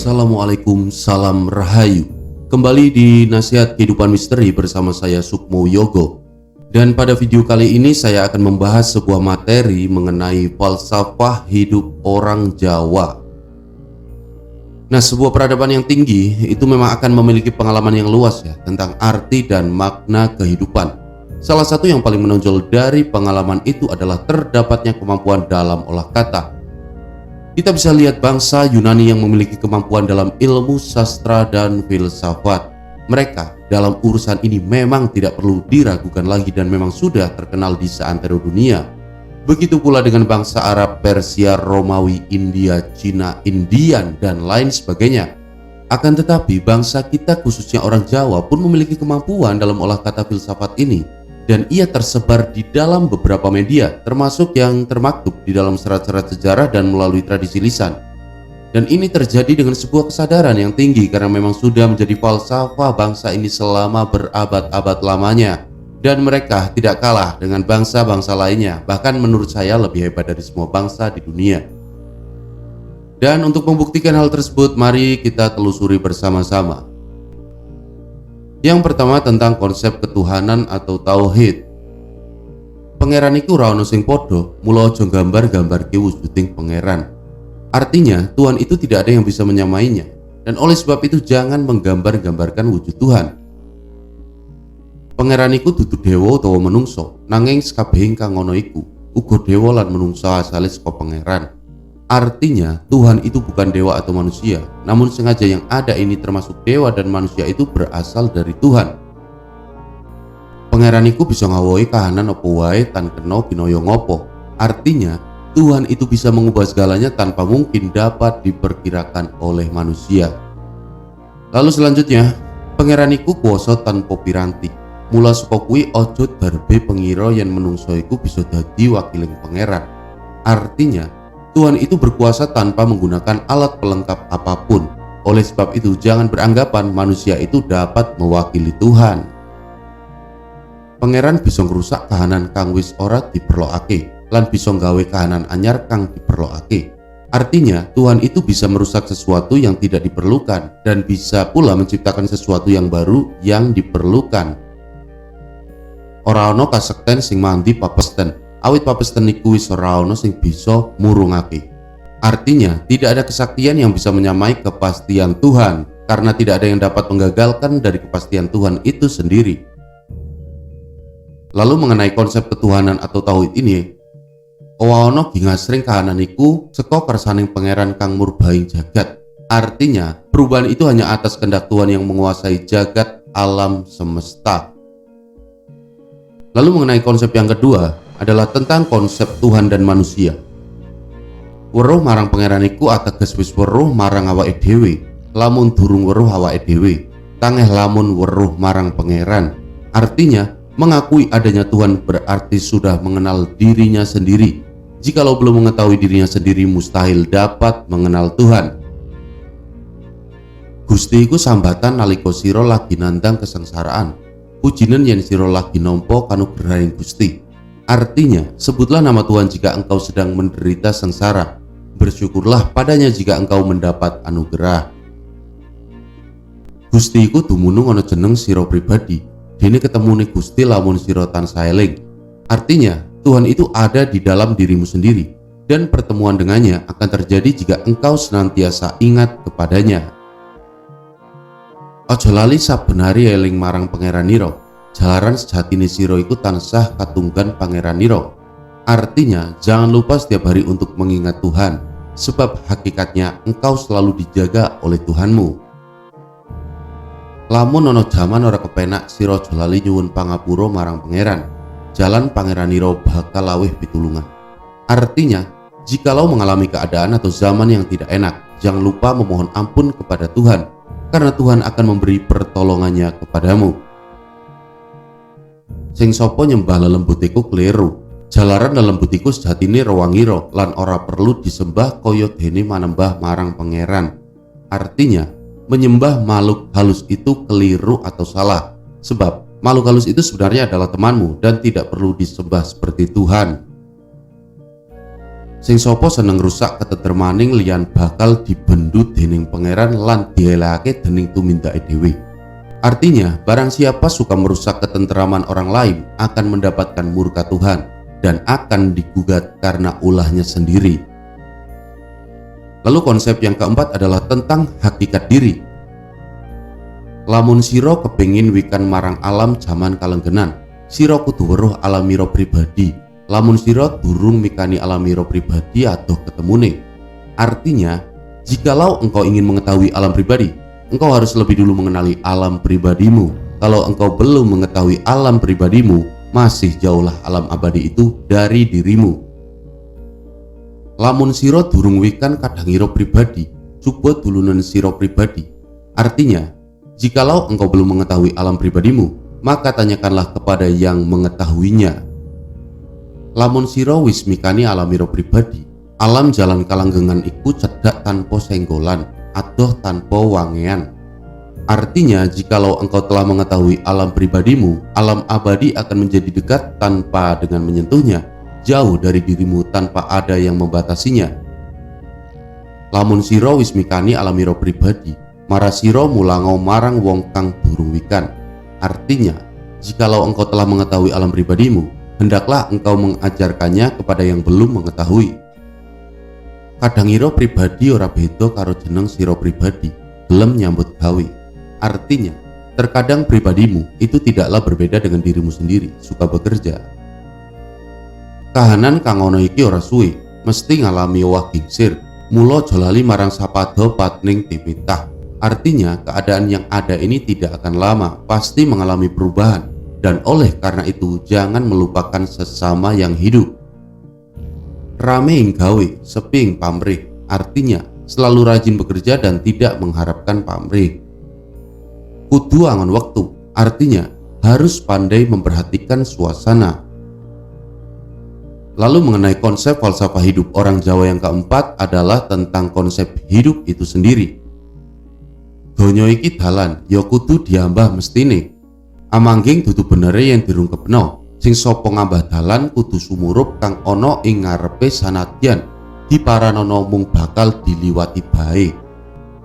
Assalamualaikum, salam rahayu. Kembali di Nasihat Kehidupan Misteri bersama saya Sukmo Yogo. Dan pada video kali ini saya akan membahas sebuah materi mengenai falsafah hidup orang Jawa. Nah, sebuah peradaban yang tinggi itu memang akan memiliki pengalaman yang luas ya tentang arti dan makna kehidupan. Salah satu yang paling menonjol dari pengalaman itu adalah terdapatnya kemampuan dalam olah kata. Kita bisa lihat bangsa Yunani yang memiliki kemampuan dalam ilmu sastra dan filsafat. Mereka dalam urusan ini memang tidak perlu diragukan lagi dan memang sudah terkenal di seantero dunia. Begitu pula dengan bangsa Arab, Persia, Romawi, India, Cina, Indian, dan lain sebagainya. Akan tetapi bangsa kita khususnya orang Jawa pun memiliki kemampuan dalam olah kata filsafat ini. Dan ia tersebar di dalam beberapa media, termasuk yang termaktub di dalam serat-serat sejarah dan melalui tradisi lisan. Dan ini terjadi dengan sebuah kesadaran yang tinggi karena memang sudah menjadi falsafah bangsa ini selama berabad-abad lamanya. Dan mereka tidak kalah dengan bangsa-bangsa lainnya, bahkan menurut saya lebih hebat dari semua bangsa di dunia. Dan untuk membuktikan hal tersebut, mari kita telusuri bersama-sama. Yang pertama tentang konsep ketuhanan atau tauhid. Pangeran iku ora ono sing padha, mula aja gambar-gambarke wujuding pangeran. Artinya, Tuhan itu tidak ada yang bisa menyamainya. Dan oleh sebab itu jangan menggambar-gambarkan wujud Tuhan. Pangeran iku dudu dewa utawa menungso, nanging sakabehing kang ana iku uga dewa lan menungso asale saka pangeran. Artinya Tuhan itu bukan dewa atau manusia, namun sengaja yang ada ini termasuk dewa dan manusia itu berasal dari Tuhan. Pangeran iku bisa ngawohi kahanan apa wae tan kena kinaya ngopo. Artinya Tuhan itu bisa mengubah segalanya tanpa mungkin dapat diperkirakan oleh manusia. Lalu selanjutnya, pangeran iku kuwasa tanpa piranti. Mula saka kuwi aja darbe pengira yen menungso iku bisa dadi wakiling pangeran. Artinya Tuhan itu berkuasa tanpa menggunakan alat pelengkap apapun. Oleh sebab itu jangan beranggapan manusia itu dapat mewakili Tuhan. Pangeran bisa ngrusak kahanan kang wis ora diperlokake lan bisa nggawe kahanan anyar kang diperlokake. Artinya Tuhan itu bisa merusak sesuatu yang tidak diperlukan dan bisa pula menciptakan sesuatu yang baru yang diperlukan. Ora ana kasekten sing mandi papesten. Awit papesten iku wis ora ana sing bisa murungake. Artinya, tidak ada kesaktian yang bisa menyamai kepastian Tuhan karena tidak ada yang dapat menggagalkan dari kepastian Tuhan itu sendiri. Lalu mengenai konsep ketuhanan atau tauhid ini, ana gingasring kahanan iku saka kersaning pangeran kang murbaing jagat. Artinya, perubahan itu hanya atas kehendak Tuhan yang menguasai jagat alam semesta. Lalu mengenai konsep yang kedua adalah tentang konsep Tuhan dan manusia. Weruh marang pangeran iku ateges wis weruh marang awake dhewe, lamun durung weruh awake dhewe, tangeh lamun weruh marang pangeran. Artinya, mengakui adanya Tuhan berarti sudah mengenal dirinya sendiri. Jikalau belum mengetahui dirinya sendiri, mustahil dapat mengenal Tuhan. Gusti iku sambatan nalika sira lagi nandang kesengsaraan. Pujinen yen sira lagi nampa kanugrahaning Gusti. Artinya, sebutlah nama Tuhan jika engkau sedang menderita sengsara. Bersyukurlah padanya jika engkau mendapat anugerah. Gusti iku dumunung ana jeneng sira pribadi. Dene ketemune Gusti lamun sira tansah eling. Artinya, Tuhan itu ada di dalam dirimu sendiri dan pertemuan dengannya akan terjadi jika engkau senantiasa ingat kepadanya. Aja lali saben hari eling marang pangeranira. Jalaran sejatine sira iku tansah katunggan pangeranira. Artinya, jangan lupa setiap hari untuk mengingat Tuhan, sebab hakikatnya engkau selalu dijaga oleh Tuhanmu. Lamun ana jaman ora kepenak sira aja lali nyuwun pangapura marang pangeran. Jalan pangeranira bakal lawih pitulungan. Artinya, jikalau mengalami keadaan atau zaman yang tidak enak, jangan lupa memohon ampun kepada Tuhan, karena Tuhan akan memberi pertolongannya kepadamu. Sing sapa nyembah lelembut iku kleru. Jalaran lelembut iku sejatine rewangira lan ora perlu disembah kaya dene manembah marang pangeran. Artinya, menyembah makhluk halus itu keliru atau salah. Sebab makhluk halus itu sebenarnya adalah temanmu dan tidak perlu disembah seperti Tuhan. Sing sapa seneng rusak ketetremaning liyan bakal dibendut dening pangeran lan dielake dening tumindake dhewe. Artinya, barang siapa suka merusak ketentraman orang lain akan mendapatkan murka Tuhan dan akan digugat karena ulahnya sendiri. Lalu konsep yang keempat adalah tentang hakikat diri. Lamun siro kepingin wikan marang alam jaman kalenggenan, siro kudu weruh alam miro pribadi. Lamun siro durung mikani alam miro pribadi atau ketemune. Artinya, jikalau engkau ingin mengetahui alam pribadi, engkau harus lebih dulu mengenali alam pribadimu. Kalau engkau belum mengetahui alam pribadimu, masih jauhlah alam abadi itu dari dirimu. Lamun siro durung wikan kadangiro pribadi, coba dulunan siro pribadi. Artinya, jikalau engkau belum mengetahui alam pribadimu, maka tanyakanlah kepada yang mengetahuinya. Lamun siro wis mikani alam miro pribadi, alam jalan kalanggengan iku cedak tanpa senggolan, adoh tanpa wangean. Artinya, jikalau engkau telah mengetahui alam pribadimu, alam abadi akan menjadi dekat tanpa dengan menyentuhnya, jauh dari dirimu tanpa ada yang membatasinya. Lamun siro wis mikani alam miro pribadi, mara siro mulango marang wong kang durung wikan. Artinya, jikalau engkau telah mengetahui alam pribadimu, hendaklah engkau mengajarkannya kepada yang belum mengetahui. Kadangiro pribadi ora beda karo jeneng siro pribadi, gelem nyambut gawe. Artinya, terkadang pribadimu itu tidaklah berbeda dengan dirimu sendiri, suka bekerja. Kahanan kang ana iki ora suwe, mesti ngalami owah gingsir, mula jolali marang sapada patning dipitah. Artinya, keadaan yang ada ini tidak akan lama, pasti mengalami perubahan. Dan oleh karena itu, jangan melupakan sesama yang hidup. Rame ing gawe, sepi ing pamrih. Artinya, selalu rajin bekerja dan tidak mengharapkan pamrih. Kudu angon waktu, artinya harus pandai memperhatikan suasana. Lalu mengenai konsep falsafah hidup orang Jawa yang keempat adalah tentang konsep hidup itu sendiri. Donya iki dalan, ya kudu diambah mestine. Amangging dudu benere yang dirungkepno. Sing sapa ngambah dalan kudu sumurup kang ana ing ngarepe sanadyan diparanono mung bakal diliwati bae.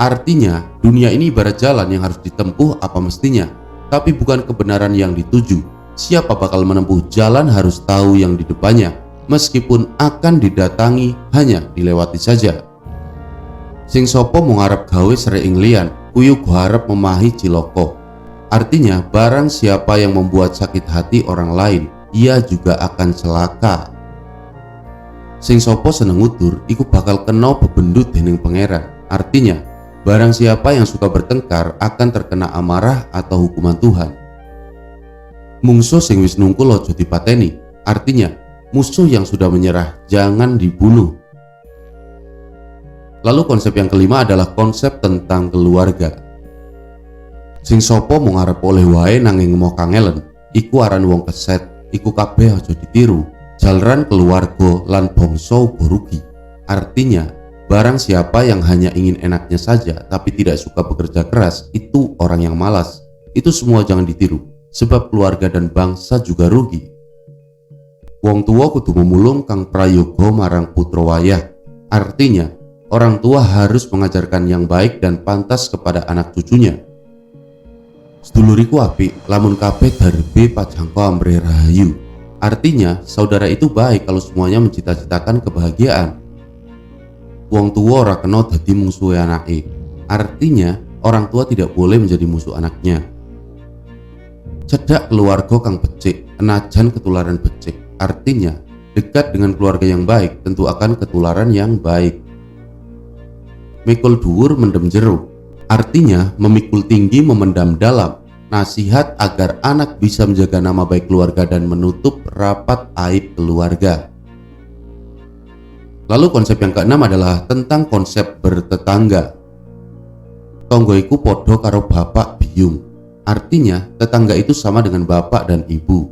Artinya, dunia ini ibarat jalan yang harus ditempuh apa mestinya, tapi bukan kebenaran yang dituju. Siapa bakal menempuh jalan harus tahu yang di depannya, meskipun akan didatangi hanya dilewati saja. Sing sapa mung arep gawe srek ing liyan, kuyu go arep memahi ciloko. Artinya, barang siapa yang membuat sakit hati orang lain, ia juga akan celaka. Sing sapa seneng ngudur, iku bakal kena bebendut dening pangeran. Artinya, barang siapa yang suka bertengkar akan terkena amarah atau hukuman Tuhan. Mungsuh sing wis nungkul aja dipateni. Artinya, musuh yang sudah menyerah jangan dibunuh. Lalu konsep yang kelima adalah konsep tentang keluarga. Sing sapa mung arep oleh wae nanging emoh kangelen, iku aran wong keset, iku kabeh aja ditiru. Jalaran keluarga lan bangsa uga rugi. Artinya, barang siapa yang hanya ingin enaknya saja tapi tidak suka bekerja keras, itu orang yang malas. Itu semua jangan ditiru, sebab keluarga dan bangsa juga rugi. Wong tua kudu memulung kang prayoga marang putra wayah. Artinya, orang tua harus mengajarkan yang baik dan pantas kepada anak cucunya. Seduluriku apik, lamun kabeh darbe pajangko amrih rahayu. Artinya, saudara itu baik kalau semuanya mencita-citakan kebahagiaan. Wong tua ora kena dadi mungsuhe anake. Artinya, orang tua tidak boleh menjadi musuh anaknya. Cedak keluarga kang becik, enajan ketularan becik. Artinya, dekat dengan keluarga yang baik tentu akan ketularan yang baik. Mikul dhuwur mendem jero. Artinya, memikul tinggi memendam dalam. Nasihat agar anak bisa menjaga nama baik keluarga dan menutup rapat aib keluarga. Lalu konsep yang keenam adalah tentang konsep bertetangga. Tonggo iku podo karo bapak biyung. Artinya, tetangga itu sama dengan bapak dan ibu.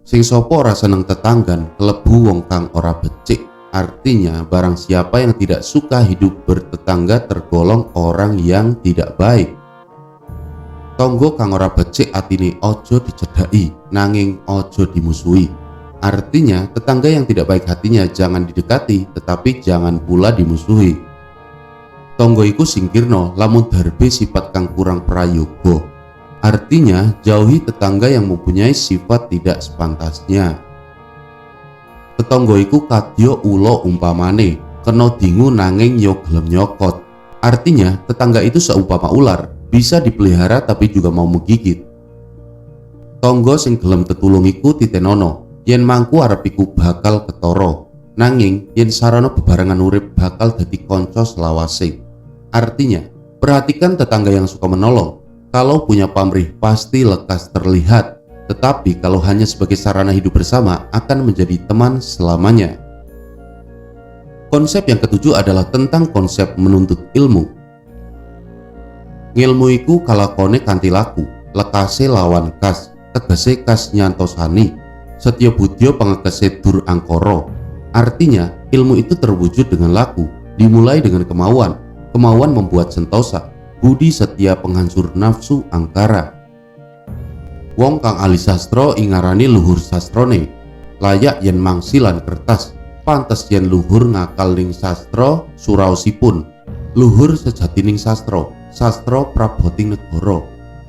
Sing sopo ora seneng tetanggan, kelebu wong kang ora becik. Artinya, barang siapa yang tidak suka hidup bertetangga tergolong orang yang tidak baik. Tonggo kang ora becik atine ojo dicedhaki, nanging ojo dimusuhi. Artinya, tetangga yang tidak baik hatinya jangan didekati, tetapi jangan pula dimusuhi. Tonggo iku singkirno lamun darbe sifat kang kurang prayoga. Artinya, jauhi tetangga yang mempunyai sifat tidak sepantasnya. Tetangga iku kadya ula umpamane, kena dingu nanging yo gelem nyokot. Artinya, tetangga itu seumpama ular, bisa dipelihara tapi juga mau menggigit. Tonggo sing gelem tetulung iku titenono, yen mangku arep iku bakal ketara. Nanging yen sarana bebarengan urip bakal dadi kanca selawase. Artinya, perhatikan tetangga yang suka menolong. Kalau punya pamrih pasti lekas terlihat, tetapi kalau hanya sebagai sarana hidup bersama akan menjadi teman selamanya. Konsep yang ketujuh adalah tentang konsep menuntut ilmu. Ngilmu iku kalakone kanthi laku, lekase lawan kas, tegese kas nyantosani, setya budya pangekese dur angkara. Artinya, ilmu itu terwujud dengan laku, dimulai dengan kemauan membuat sentosa, budi setia penghancur nafsu angkara. Wong kang ahli sastra ingarani luhur sastrone, layak yen mangsilan kertas, pantes yen luhur ngakal ning sastra suraosipun, luhur sejatining sastra, sastra praboting negara.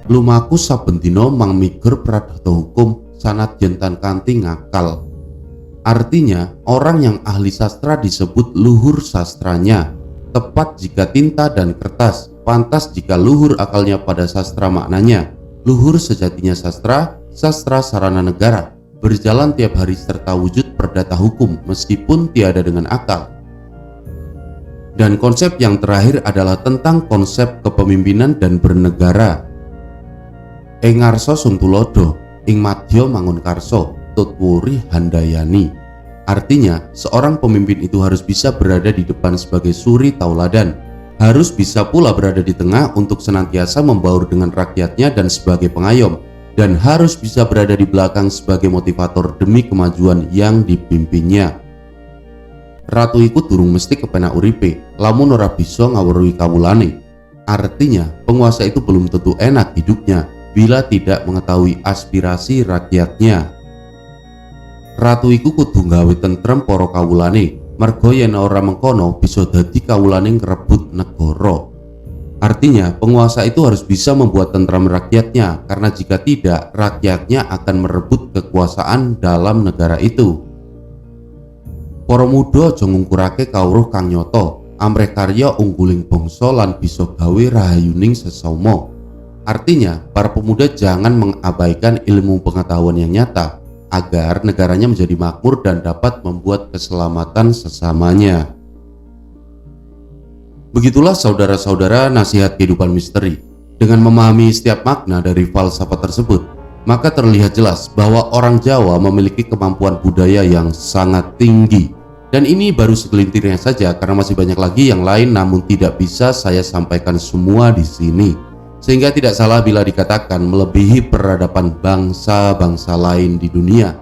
Lumaku saben dina mang migur pradata hukum sanadyan tan kanthi ngakal. Artinya, orang yang ahli sastra disebut luhur sastranya, tepat jika tinta dan kertas, pantas jika luhur akalnya pada sastra maknanya, luhur sejatinya sastra, sastra sarana negara, berjalan tiap hari serta wujud perdata hukum meskipun tiada dengan akal. Dan konsep yang terakhir adalah tentang konsep kepemimpinan dan bernegara. Ing ngarsa suntulodo, ing madya mangun karso, tutwuri handayani. Artinya, seorang pemimpin itu harus bisa berada di depan sebagai suri tauladan, harus bisa pula berada di tengah untuk senantiasa membaur dengan rakyatnya dan sebagai pengayom, dan harus bisa berada di belakang sebagai motivator demi kemajuan yang dipimpinnya. Ratu iku durung mesti kepenak uripe, lamun ora bisa ngawruhi kawulane. Artinya, penguasa itu belum tentu enak hidupnya bila tidak mengetahui aspirasi rakyatnya. Ratu iku kudu gawe tentrem para kawulane, merga yen ora mengkono bisa dadi kawulane ngrebut negara. Artinya, penguasa itu harus bisa membuat tentrem rakyatnya, karena jika tidak, rakyatnya akan merebut kekuasaan dalam negara itu. Para muda aja ngungkurake kawruh kang nyata, amrih karya ungguling bangsa lan bisa gawe rahayuning sesama. Artinya, para pemuda jangan mengabaikan ilmu pengetahuan yang nyata, agar negaranya menjadi makmur dan dapat membuat keselamatan sesamanya. Begitulah saudara-saudara nasihat kehidupan misteri. Dengan memahami setiap makna dari falsafah tersebut, maka terlihat jelas bahwa orang Jawa memiliki kemampuan budaya yang sangat tinggi. Dan ini baru segelintirnya saja, karena masih banyak lagi yang lain namun tidak bisa saya sampaikan semua di sini. Sehingga tidak salah bila dikatakan melebihi peradaban bangsa-bangsa lain di dunia.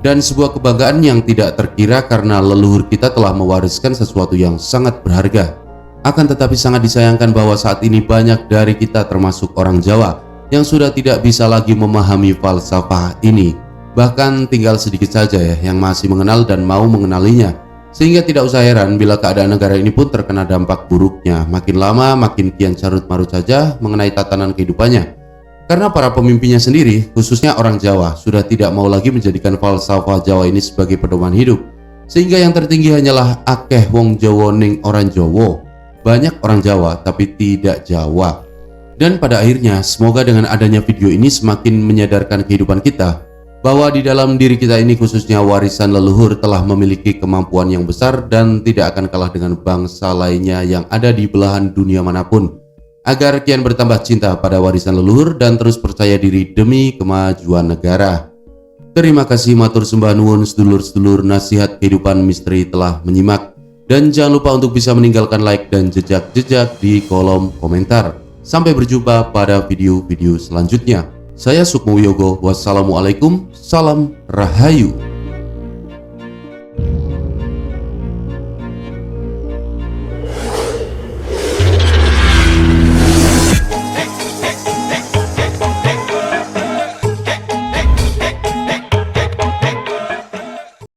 Dan sebuah kebanggaan yang tidak terkira karena leluhur kita telah mewariskan sesuatu yang sangat berharga. Akan tetapi sangat disayangkan bahwa saat ini banyak dari kita termasuk orang Jawa yang sudah tidak bisa lagi memahami falsafah ini. Bahkan tinggal sedikit saja ya yang masih mengenal dan mau mengenalinya. Sehingga tidak usah heran bila keadaan negara ini pun terkena dampak buruknya. Makin lama makin kian carut marut saja mengenai tatanan kehidupannya. Karena para pemimpinnya sendiri, khususnya orang Jawa, sudah tidak mau lagi menjadikan falsafah Jawa ini sebagai pedoman hidup. Sehingga yang tertinggi hanyalah akeh wong Jawa ning orang Jawa. Banyak orang Jawa tapi tidak Jawa. Dan pada akhirnya semoga dengan adanya video ini semakin menyadarkan kehidupan kita bahwa di dalam diri kita ini khususnya warisan leluhur telah memiliki kemampuan yang besar dan tidak akan kalah dengan bangsa lainnya yang ada di belahan dunia manapun, agar kian bertambah cinta pada warisan leluhur dan terus percaya diri demi kemajuan negara. Terima kasih matur sembah nuwun sedulur-sedulur nasihat kehidupan misteri telah menyimak, dan jangan lupa untuk bisa meninggalkan like dan jejak-jejak di kolom komentar. Sampai berjumpa pada video-video selanjutnya. Saya Sukmo Yogo, wassalamualaikum, salam rahayu.